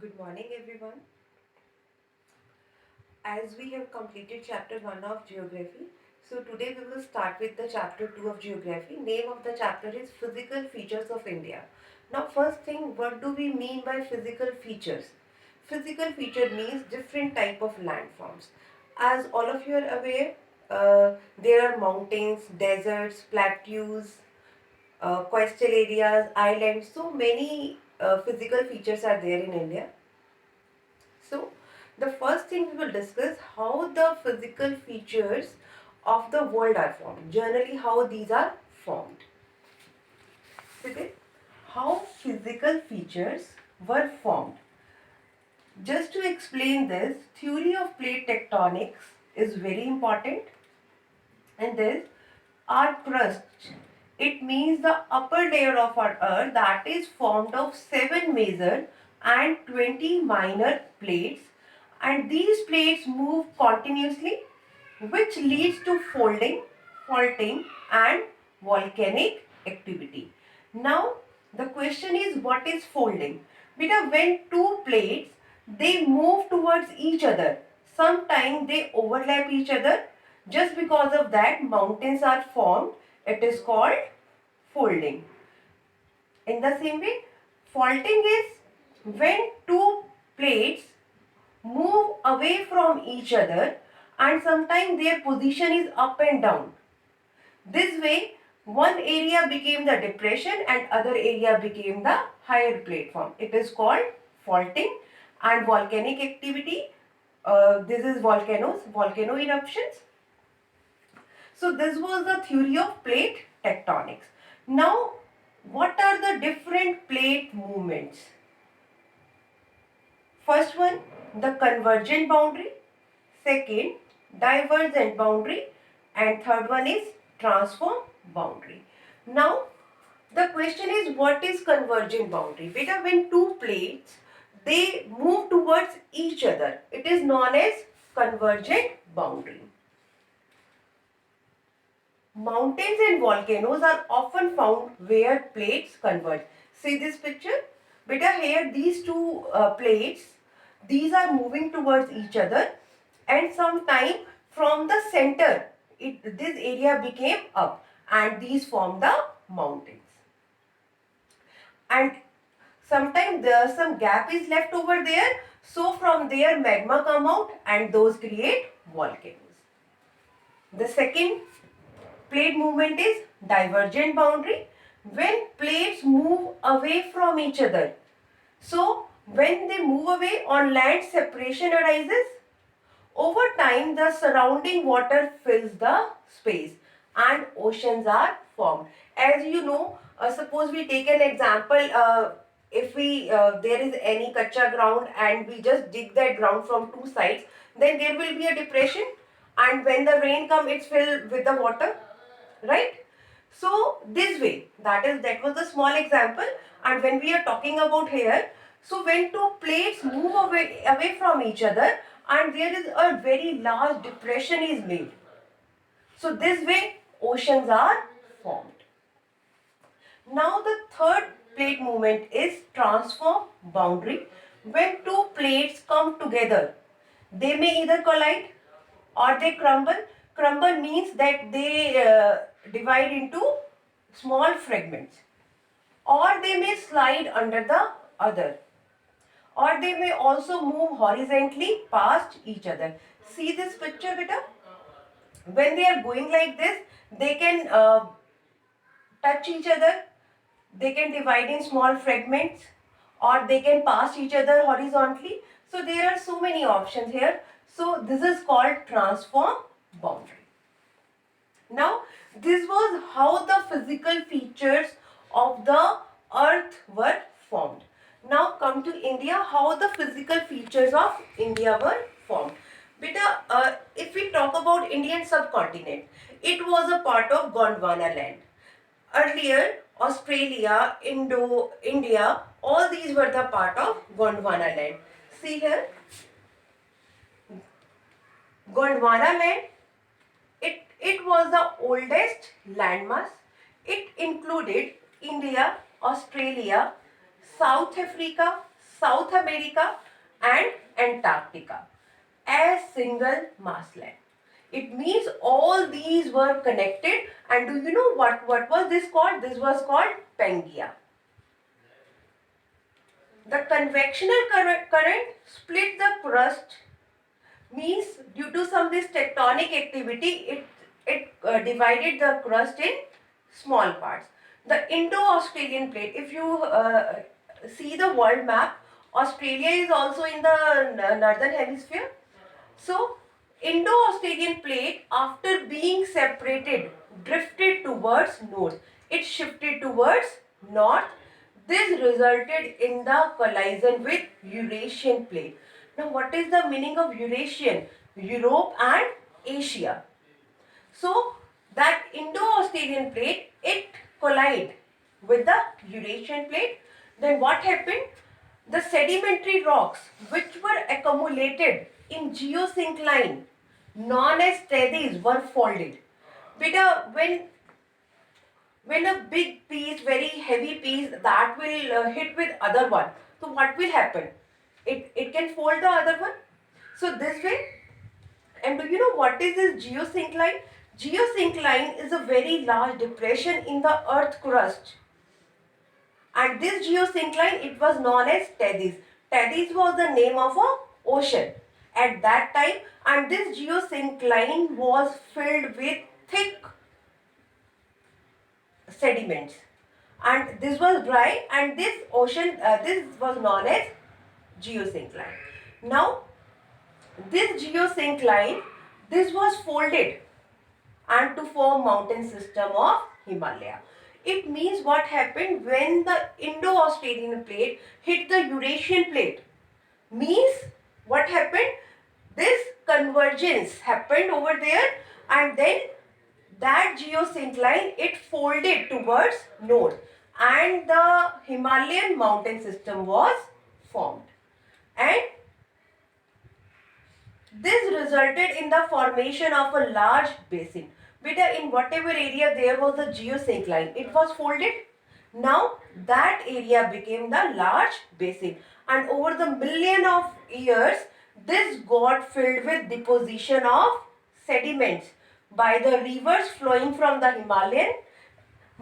Good morning, everyone. As we have completed chapter 1 of geography, so today we will start with the chapter 2 of geography. Name of the chapter is Physical Features of India. Now, first thing, what do we mean by physical features? Physical feature means different type of landforms. As all of you are aware, there are mountains, deserts, plateaus, coastal areas, islands. So many physical features are there in India. So, the first thing we will discuss how the physical features of the world are formed. Generally, how these are formed. Okay? How physical features were formed. Just to explain this, theory of plate tectonics is very important. And this, our crust, it means the upper layer of our earth that is formed of 7 major and 20 minor plates, and these plates move continuously, which leads to folding, faulting and volcanic activity. Now the question is, what is folding? Because when two plates, they move towards each other, sometimes they overlap each other, just because of that mountains are formed. It is called folding. In the same way, faulting is when two plates move away from each other and sometimes their position is up and down. This way, one area became the depression and other area became the higher platform. It is called faulting. And volcanic activity, this is volcano eruptions. So this was the theory of plate tectonics. Now, what are the different plate movements? First one, the convergent boundary. Second, divergent boundary. And third one is transform boundary. Now, the question is, what is convergent boundary? Beta, when two plates, they move towards each other, it is known as convergent boundary. Mountains and volcanoes are often found where plates converge. See this picture? Beta, here these two plates, these are moving towards each other, and sometime from the center, this area became up and these form the mountains. And sometimes there some gap is left over there, so from there magma come out and those create volcanoes. The second plate movement is divergent boundary, when plates move away from each other. So when they move away, on land separation arises. Over time, the surrounding water fills the space and oceans are formed. As you know, suppose we take an example, if we there is any kacha ground and we just dig that ground from two sides, then there will be a depression, and when the rain comes, it's filled with the water, right? So this way, that was a small example, and when we are talking about here, so when two plates move away from each other and there is a very large depression is made, so this way oceans are formed. Now the third plate movement is transform boundary. When two plates come together, they may either collide or they crumble. Crumble means that they divide into small fragments, or they may slide under the other, or they may also move horizontally past each other. See this picture, beta? When they are going like this, they can touch each other, they can divide in small fragments, or they can pass each other horizontally. So there are so many options here. So this is called transform boundary. Now this was how the physical features of the earth were formed. Now come to India, how the physical features of India were formed. Beta, if we talk about Indian subcontinent, it was a part of Gondwana land. Earlier, Australia, India, all these were the part of Gondwana land. See here, Gondwana land, it was the oldest landmass. It included India, Australia, South Africa, South America and Antarctica as single massland. It means all these were connected, and do you know what was this called? This was called Pangaea. The convectional current split the crust, means due to some this tectonic activity, it divided the crust in small parts. The Indo-Australian plate, if you see the world map, Australia is also in the northern hemisphere. So Indo-Australian plate, after being separated, drifted towards north. It shifted towards north. This resulted in the collision with Eurasian plate. Now, what is the meaning of Eurasian? Europe and Asia. So, that Indo-Australian plate, it collided with the Eurasian plate. Then what happened? The sedimentary rocks which were accumulated in geosyncline known as tethys were folded. Beta, when a big piece, very heavy piece, that will hit with other one, so what will happen? It can fold the other one. So this way. And do you know what is this geosyncline? Geosyncline is a very large depression in the earth crust. And this geosyncline, it was known as Tethys. Tethys was the name of a ocean at that time, and this geosyncline was filled with thick sediments, and this was dry, and this ocean, this was known as geosyncline. Now, this geosyncline, this was folded and to form mountain system of Himalaya. It means what happened when the Indo-Australian plate hit the Eurasian plate. Means what happened? This convergence happened over there, and then that geosyncline, it folded towards north, and the Himalayan mountain system was formed. And this resulted in the formation of a large basin. Beta, in whatever area there was a geosyncline, it was folded. Now that area became the large basin, and over the million of years, this got filled with deposition of sediments by the rivers flowing from the Himalayan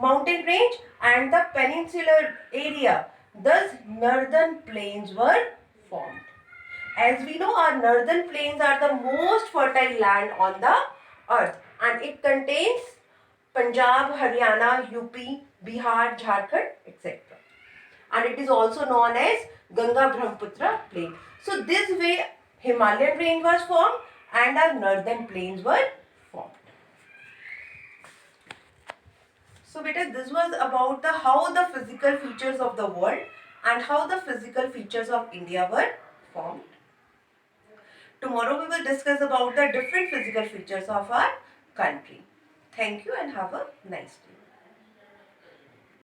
mountain range and the peninsular area. Thus, northern plains were formed. As we know, our northern plains are the most fertile land on the earth, and it contains Punjab, Haryana, UP, Bihar, Jharkhand, etc. And it is also known as Ganga Brahmaputra plain. So this way Himalayan range was formed and our northern plains were formed. So beta, this was about the how the physical features of the world and how the physical features of India were formed. Tomorrow we will discuss about the different physical features of our country. Thank you and have a nice day.